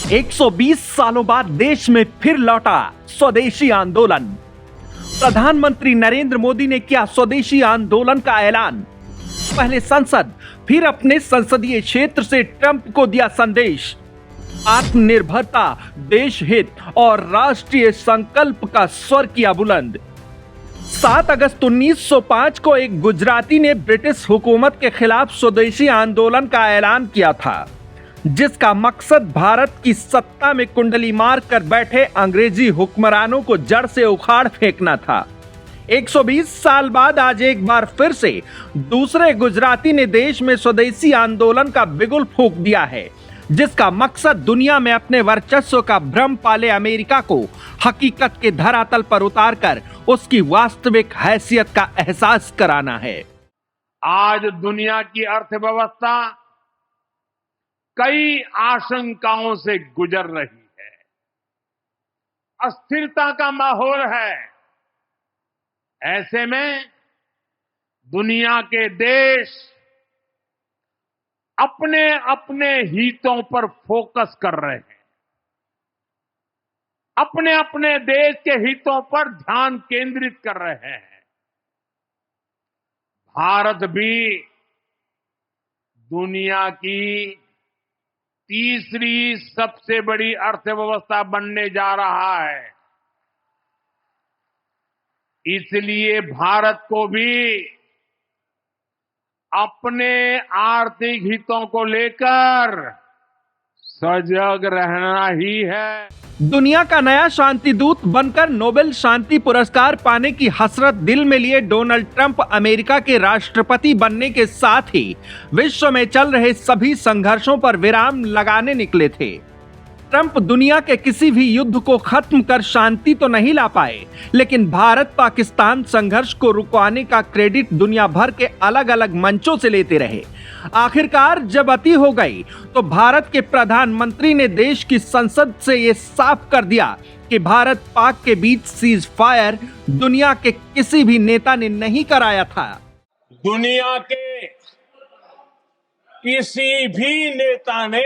120 सालों बाद देश में फिर लौटा स्वदेशी आंदोलन। प्रधानमंत्री नरेंद्र मोदी ने किया स्वदेशी आंदोलन का ऐलान। पहले संसद, फिर अपने संसदीय क्षेत्र से ट्रंप को दिया संदेश। आत्मनिर्भरता, देश हित और राष्ट्रीय संकल्प का स्वर किया बुलंद। 7 अगस्त 1905 को एक गुजराती ने ब्रिटिश हुकूमत के खिलाफ स्वदेशी आंदोलन का ऐलान किया था, जिसका मकसद भारत की सत्ता में कुंडली मार कर बैठे अंग्रेजी हुक्मरानों को जड़ से उखाड़ फेंकना था। 120 साल बाद आज एक बार फिर से दूसरे गुजराती ने देश में स्वदेशी आंदोलन का बिगुल फूंक दिया है, जिसका मकसद दुनिया में अपने वर्चस्व का भ्रम पाले अमेरिका को हकीकत के धरातल पर उतारकर उसकी वास्तविक हैसियत का एहसास कराना है। आज दुनिया की अर्थव्यवस्था कई आशंकाओं से गुजर रही है। अस्थिरता का माहौल है। ऐसे में दुनिया के देश अपने अपने हितों पर फोकस कर रहे हैं। अपने अपने देश के हितों पर ध्यान केंद्रित कर रहे हैं। भारत भी दुनिया की तीसरी सबसे बड़ी अर्थव्यवस्था बनने जा रहा है। इसलिए भारत को भी अपने आर्थिक हितों को लेकर सजग रहना ही है। दुनिया का नया शांति दूत बनकर नोबेल शांति पुरस्कार पाने की हसरत दिल में लिए डोनाल्ड ट्रंप अमेरिका के राष्ट्रपति बनने के साथ ही विश्व में चल रहे सभी संघर्षों पर विराम लगाने निकले थे। ट्रंप दुनिया के किसी भी युद्ध को खत्म कर शांति तो नहीं ला पाए, लेकिन भारत पाकिस्तान संघर्ष को रुकवाने का क्रेडिट दुनिया भर के अलग अलग मंचों से लेते रहे। आखिरकार जब अति हो गई तो भारत के प्रधानमंत्री ने देश की संसद से ये साफ कर दिया कि भारत पाक के बीच सीज फायर दुनिया के किसी भी नेता ने नहीं कराया था। दुनिया के किसी भी नेता ने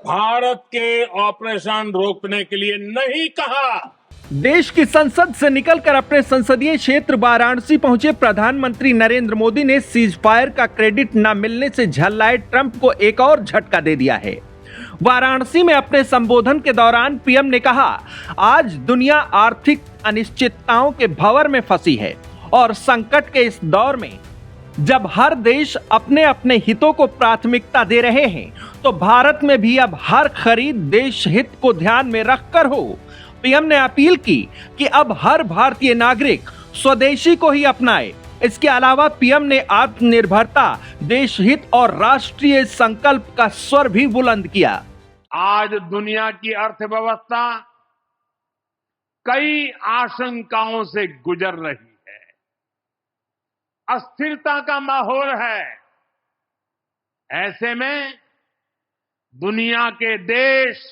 भारत के ऑपरेशन रोकने के लिए नहीं कहा। देश की संसद से निकलकर अपने संसदीय क्षेत्र वाराणसी पहुंचे प्रधानमंत्री नरेंद्र मोदी ने सीज फायर का क्रेडिट न मिलने से झल्लाए ट्रंप को एक और झटका दे दिया है। वाराणसी में अपने संबोधन के दौरान पीएम ने कहा, आज दुनिया आर्थिक अनिश्चितताओं के भंवर में फंसी है और संकट के इस दौर में जब हर देश अपने अपने हितों को प्राथमिकता दे रहे हैं, तो भारत में भी अब हर खरीद देश हित को ध्यान में रखकर हो। पीएम ने अपील की कि अब हर भारतीय नागरिक स्वदेशी को ही अपनाए। इसके अलावा पीएम ने आत्मनिर्भरता, देश हित और राष्ट्रीय संकल्प का स्वर भी बुलंद किया। आज दुनिया की अर्थव्यवस्था कई आशंकाओं से गुजर रही है। अस्थिरता का माहौल है। ऐसे में दुनिया के देश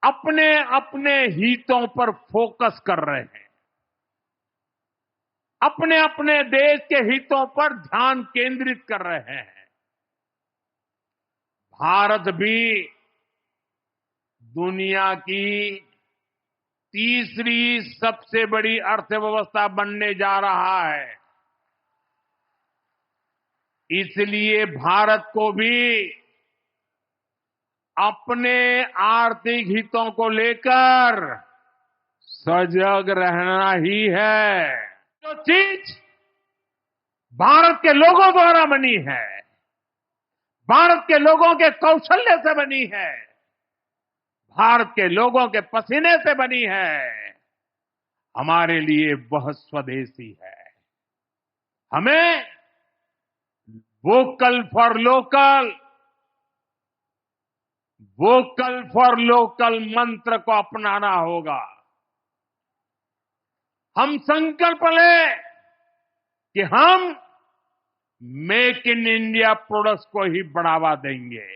अपने अपने हितों पर फोकस कर रहे हैं। अपने अपने देश के हितों पर ध्यान केंद्रित कर रहे हैं। भारत भी दुनिया की तीसरी सबसे बड़ी अर्थव्यवस्था बनने जा रहा है। इसलिए भारत को भी अपने आर्थिक हितों को लेकर सजग रहना ही है। जो चीज भारत के लोगों द्वारा बनी है, भारत के लोगों के कौशल्य से बनी है, भारत के लोगों के पसीने से बनी है, हमारे लिए बहुत स्वदेशी है। हमें vocal for local, vocal for local मंत्र को अपनाना होगा। हम संकल्प लें कि हम मेक इन इंडिया प्रोडक्ट्स को ही बढ़ावा देंगे।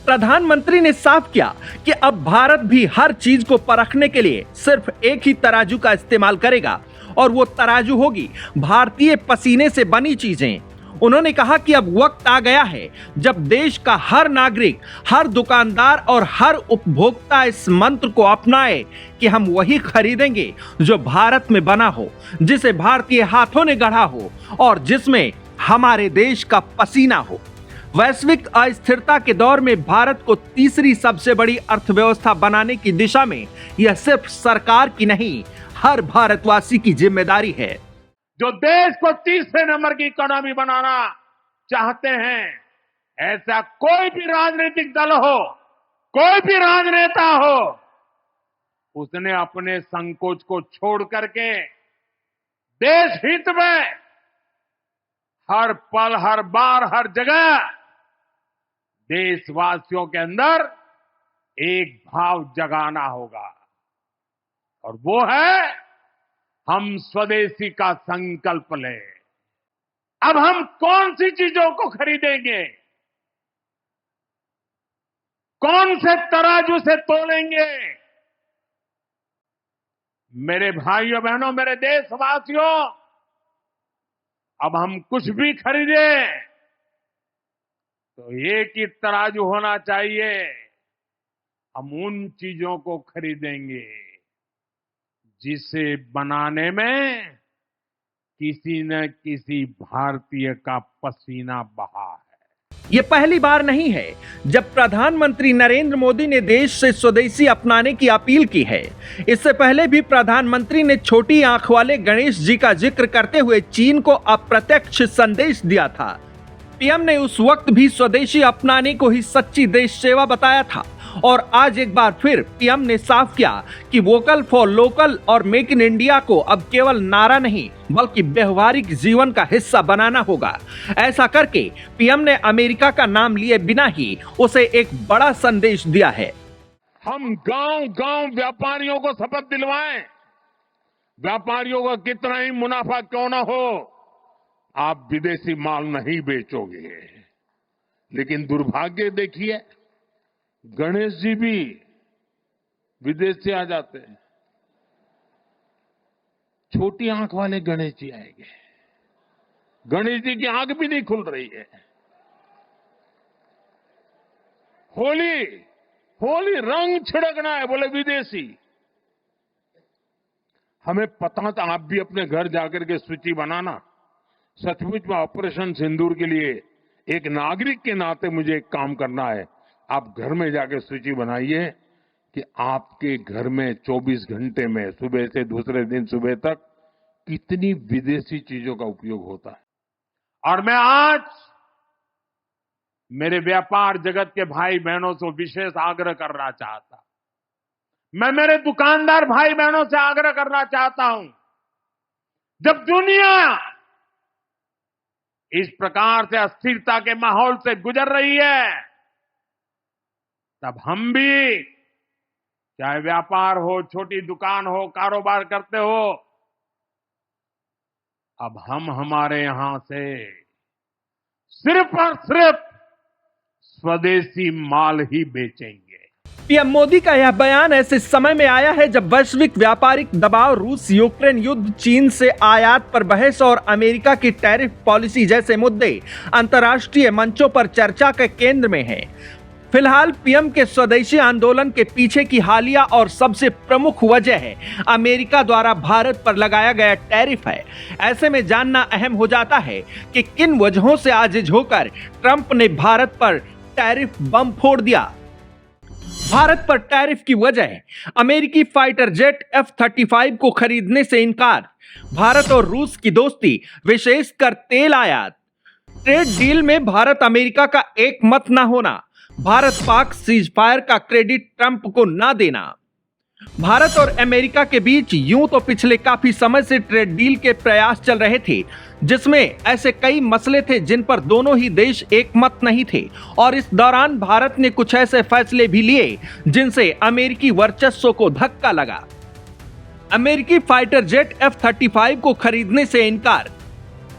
प्रधानमंत्री ने साफ किया कि अब भारत भी हर चीज को परखने के लिए सिर्फ एक ही तराजू का इस्तेमाल करेगा और वो तराजू होगी भारतीय पसीने से बनी चीजें। उन्होंने कहा कि अब वक्त आ गया है जब देश का हर नागरिक, हर दुकानदार और हर उपभोक्ता इस मंत्र को अपनाए कि हम वही खरीदेंगे जो भारत में बना हो, जिसे भारतीय हाथों ने गढ़ा हो और जिसमें हमारे देश का पसीना हो। वैश्विक अस्थिरता के दौर में भारत को तीसरी सबसे बड़ी अर्थव्यवस्था बनाने की दिशा में यह सिर्फ सरकार की नहीं, हर भारतवासी की जिम्मेदारी है। जो देश को तीसरे नंबर की इकोनॉमी बनाना चाहते हैं, ऐसा कोई भी राजनीतिक दल हो, कोई भी राजनेता हो, उसने अपने संकोच को छोड़ करके देश हित में हर पल, हर बार, हर जगह देशवासियों के अंदर एक भाव जगाना होगा, और वो है हम स्वदेशी का संकल्प लें। अब हम कौन सी चीजों को खरीदेंगे, कौन से तराजू से तोलेंगे? मेरे भाइयों बहनों, मेरे देशवासियों, अब हम कुछ भी खरीदे तो एक ही तराजू होना चाहिए। हम उन चीजों को खरीदेंगे जिसे बनाने में किसी न किसी भारतीय का पसीना बहा है। ये पहली बार नहीं है जब प्रधानमंत्री नरेंद्र मोदी ने देश से स्वदेशी अपनाने की अपील की है। इससे पहले भी प्रधानमंत्री ने छोटी आंख वाले गणेश जी का जिक्र करते हुए चीन को अप्रत्यक्ष संदेश दिया था। पीएम ने उस वक्त भी स्वदेशी अपनाने को ही सच्ची देश सेवा बताया था, और आज एक बार फिर पीएम ने साफ किया कि वोकल फॉर लोकल और मेक इन इंडिया को अब केवल नारा नहीं बल्कि व्यवहारिक जीवन का हिस्सा बनाना होगा। ऐसा करके पीएम ने अमेरिका का नाम लिए बिना ही उसे एक बड़ा संदेश दिया है। हम गांव-गांव व्यापारियों को शपथ दिलवाएं, व्यापारियों को कितना ही मुनाफा क्यों ना हो, आप विदेशी माल नहीं बेचोगे। लेकिन दुर्भाग्य देखिए, गणेश जी भी विदेश से आ जाते हैं। छोटी आंख वाले गणेश जी आएंगे, गणेश जी की आंख भी नहीं खुल रही है। होली रंग छिड़कना है, बोले विदेशी। हमें पता था, आप भी अपने घर जाकर के सूची बनाना। सचमुच में ऑपरेशन सिंदूर के लिए एक नागरिक के नाते मुझे एक काम करना है। आप घर में जाकर सूची बनाइए कि आपके घर में 24 घंटे में सुबह से दूसरे दिन सुबह तक कितनी विदेशी चीजों का उपयोग होता है। और मैं आज मेरे व्यापार जगत के भाई बहनों से विशेष आग्रह करना चाहता, मैं मेरे दुकानदार भाई बहनों से आग्रह करना चाहता हूं, जब दुनिया इस प्रकार से अस्थिरता के माहौल से गुजर रही है, तब हम भी, चाहे व्यापार हो, छोटी दुकान हो, कारोबार करते हो, अब हम हमारे यहां से सिर्फ और सिर्फ स्वदेशी माल ही बेचेंगे। पीएम मोदी का यह बयान ऐसे समय में आया है जब वैश्विक व्यापारिक दबाव, रूस यूक्रेन युद्ध, चीन से आयात पर बहस और अमेरिका की टैरिफ पॉलिसी जैसे मुद्दे अंतर्राष्ट्रीय मंचों पर चर्चा के केंद्र में हैं। फिलहाल पीएम के स्वदेशी आंदोलन के पीछे की हालिया और सबसे प्रमुख वजह है अमेरिका द्वारा भारत पर लगाया गया टैरिफ है। ऐसे में जानना अहम हो जाता है कि किन वजहों से आजिज होकर ट्रंप ने भारत पर टैरिफ बम फोड़ दिया। भारत पर टैरिफ की वजह अमेरिकी फाइटर जेट F-35 को खरीदने से इनकार, भारत और रूस की दोस्ती, विशेषकर तेल आयात, ट्रेड डील में भारत अमेरिका का एक मत न होना, भारत पाक सीज फायर का क्रेडिट ट्रंप को ना देना। भारत और अमेरिका के बीच यूं तो पिछले काफी समय से ट्रेड डील के प्रयास चल रहे थे, जिसमें ऐसे कई मसले थे जिन पर दोनों ही देश एक मत नहीं थे, और इस दौरान भारत ने कुछ ऐसे फैसले भी लिए जिनसे अमेरिकी वर्चस्व को धक्का लगा। अमेरिकी फाइटर जेट F-35 को खरीदने से इनकार।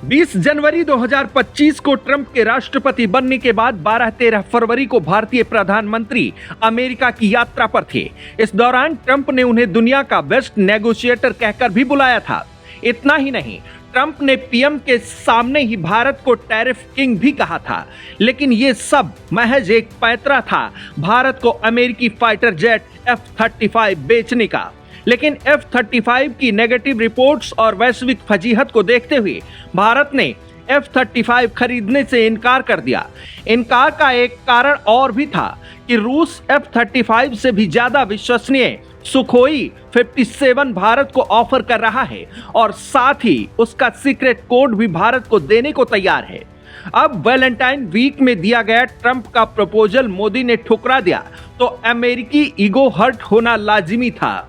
20 जनवरी 2025 को ट्रंप के राष्ट्रपति बनने के बाद 12-13 फरवरी को भारतीय प्रधानमंत्री अमेरिका की यात्रा पर थे। इस दौरान ट्रंप ने उन्हें दुनिया का बेस्ट नेगोशिएटर कहकर भी बुलाया था। इतना ही नहीं, ट्रंप ने पीएम के सामने ही भारत को टैरिफ किंग भी कहा था, लेकिन ये सब महज एक पैंतरा था भारत को अमेरिकी फाइटर जेट F-35 बेचने का। लेकिन F-35 की नेगेटिव रिपोर्ट्स और वैश्विक फजीहत को देखते हुए भारत ने F-35 खरीदने से इनकार कर दिया। इनकार का एक कारण और भी था कि रूस F-35 से भी ज्यादा विश्वसनीय सुखोई 57 भारत को ऑफर कर रहा है और साथ ही उसका सीक्रेट कोड भी भारत को देने को तैयार है। अब वैलेंटाइन वीक में दिया गया ट्रंप का प्रपोजल मोदी ने ठुकरा दिया तो अमेरिकी ईगो हर्ट होना लाजिमी था।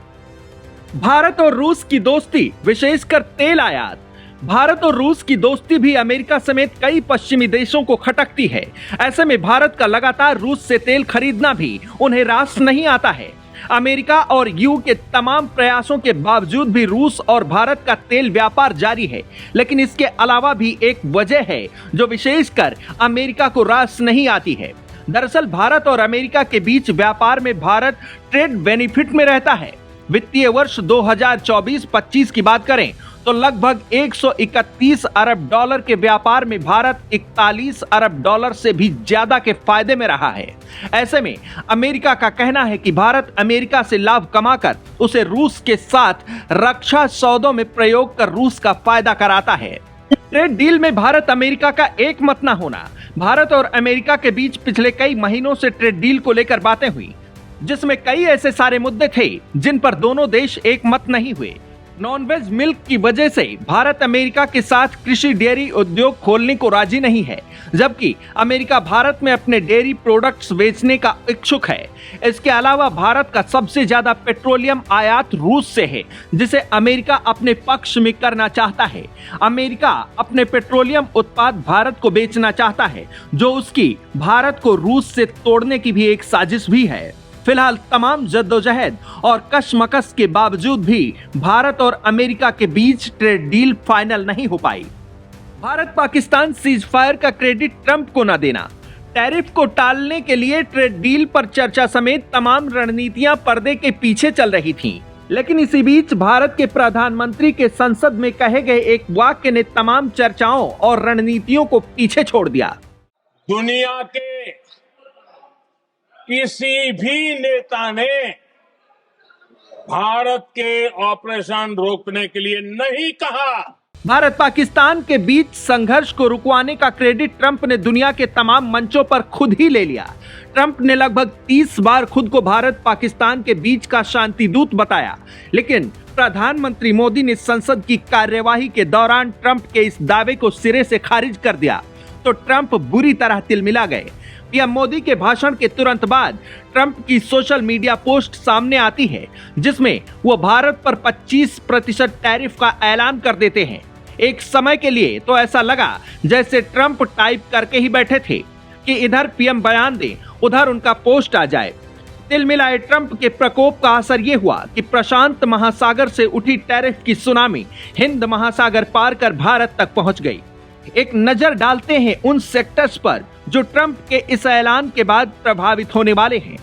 भारत और रूस की दोस्ती, विशेषकर तेल आयात। भारत और रूस की दोस्ती भी अमेरिका समेत कई पश्चिमी देशों को खटकती है। ऐसे में भारत का लगातार रूस से तेल खरीदना भी उन्हें रास नहीं आता है। अमेरिका और यू के तमाम प्रयासों के बावजूद भी रूस और भारत का तेल व्यापार जारी है। लेकिन इसके अलावा भी एक वजह है जो विशेषकर अमेरिका को रास नहीं आती है। दरअसल भारत और अमेरिका के बीच व्यापार में भारत ट्रेड बेनिफिट में रहता है। वित्तीय वर्ष 2024-25 की बात करें तो लगभग 131 अरब डॉलर के व्यापार में भारत 41 अरब डॉलर से भी ज्यादा के फायदे में रहा है। ऐसे में अमेरिका का कहना है कि भारत अमेरिका से लाभ कमाकर उसे रूस के साथ रक्षा सौदों में प्रयोग कर रूस का फायदा कराता है। ट्रेड डील में भारत अमेरिका का एक मत न होना। भारत और अमेरिका के बीच पिछले कई महीनों से ट्रेड डील को लेकर बातें हुई, जिसमें कई ऐसे सारे मुद्दे थे जिन पर दोनों देश एक मत नहीं हुए। नॉनवेज मिल्क की वजह से भारत अमेरिका के साथ कृषि डेयरी उद्योग खोलने को राजी नहीं है, जबकि अमेरिका भारत में अपने डेयरी प्रोडक्ट्स बेचने का इच्छुक है। इसके अलावा भारत का सबसे ज्यादा पेट्रोलियम आयात रूस से है, जिसे अमेरिका अपने पक्ष में करना चाहता है। अमेरिका अपने पेट्रोलियम उत्पाद भारत को बेचना चाहता है, जो उसकी भारत को रूस से तोड़ने की भी एक साजिश भी है। फिलहाल तमाम जद्दोजहद और कशमकश के बावजूद भी भारत और अमेरिका के बीच ट्रेड डील फाइनल नहीं हो पाई। भारत पाकिस्तान सीज फायर का क्रेडिट ट्रंप को न देना, टैरिफ को टालने के लिए ट्रेड डील पर चर्चा समेत तमाम रणनीतियां पर्दे के पीछे चल रही थीं। लेकिन इसी बीच भारत के प्रधानमंत्री के संसद में कहे गए एक वाक्य ने तमाम चर्चाओं और रणनीतियों को पीछे छोड़ दिया। दुनिया के किसी भी नेता ने भारत के ऑपरेशन रोकने के लिए नहीं कहा। भारत पाकिस्तान के बीच संघर्ष को रुकवाने का क्रेडिट ट्रंप ने दुनिया के तमाम मंचों पर खुद ही ले लिया। ट्रंप ने लगभग 30 बार खुद को भारत पाकिस्तान के बीच का शांति दूत बताया, लेकिन प्रधानमंत्री मोदी ने संसद की कार्यवाही के दौरान ट्रंप के इस दावे को सिरे से खारिज कर दिया तो ट्रंप बुरी तरह तिलमिला गए। पीएम मोदी के भाषण के तुरंत बाद ट्रंप की सोशल मीडिया पोस्ट सामने आती है, जिसमें वो भारत पर 25% टैरिफ का ऐलान कर देते हैं। एक समय के लिए तो ऐसा लगा जैसे ट्रंप टाइप करके ही बैठे थे कि इधर पीएम बयान दे, उधर उनका पोस्ट आ जाए। तिलमिलाए ट्रंप के प्रकोप का असर ये हुआ कि प्रशांत महासागर से उठी टैरिफ की सुनामी हिंद महासागर पार कर भारत तक पहुंच गई। एक नजर डालते हैं उन सेक्टर्स पर जो ट्रंप के इस ऐलान के बाद प्रभावित होने वाले हैं।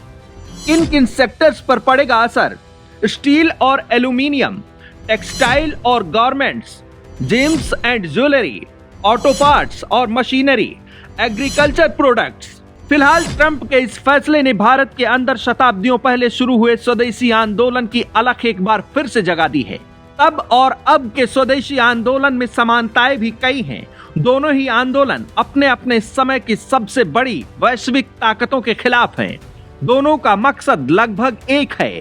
किन किन सेक्टर्स पर पड़ेगा असर? स्टील और एल्यूमिनियम, टेक्सटाइल और garments, James and jewellery, auto parts और मशीनरी, एग्रीकल्चर प्रोडक्ट्स। फिलहाल ट्रंप के इस फैसले ने भारत के अंदर शताब्दियों पहले शुरू हुए स्वदेशी आंदोलन की अलख एक बार फिर से जगा दी है। तब और अब के स्वदेशी आंदोलन में समानताएं भी कई हैं। दोनों ही आंदोलन अपने अपने समय की सबसे बड़ी वैश्विक ताकतों के खिलाफ हैं। दोनों का मकसद लगभग एक है।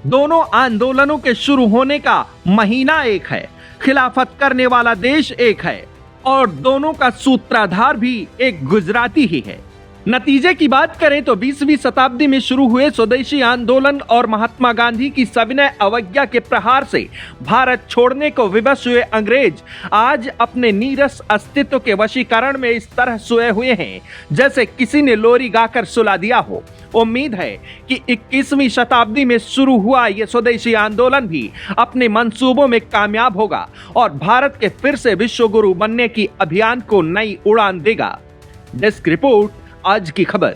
दोनों आंदोलनों के शुरू होने का महीना एक है, खिलाफत करने वाला देश एक है और दोनों का सूत्रधार भी एक गुजराती ही है। नतीजे की बात करें तो 20वीं शताब्दी में शुरू हुए स्वदेशी आंदोलन और महात्मा गांधी की सविनय अवज्ञा के प्रहार से भारत छोड़ने को विवश हुए अंग्रेज आज अपने नीरस अस्तित्व के वशीकरण में इस तरह सोए हुए हैं जैसे किसी ने लोरी गाकर सुला दिया हो। उम्मीद है कि 21वीं शताब्दी में शुरू हुआ यह स्वदेशी आंदोलन भी अपने मंसूबों में कामयाब होगा और भारत के फिर से विश्व गुरु बनने की अभियान को नई उड़ान देगा। डेस्क रिपोर्ट, आज की खबर।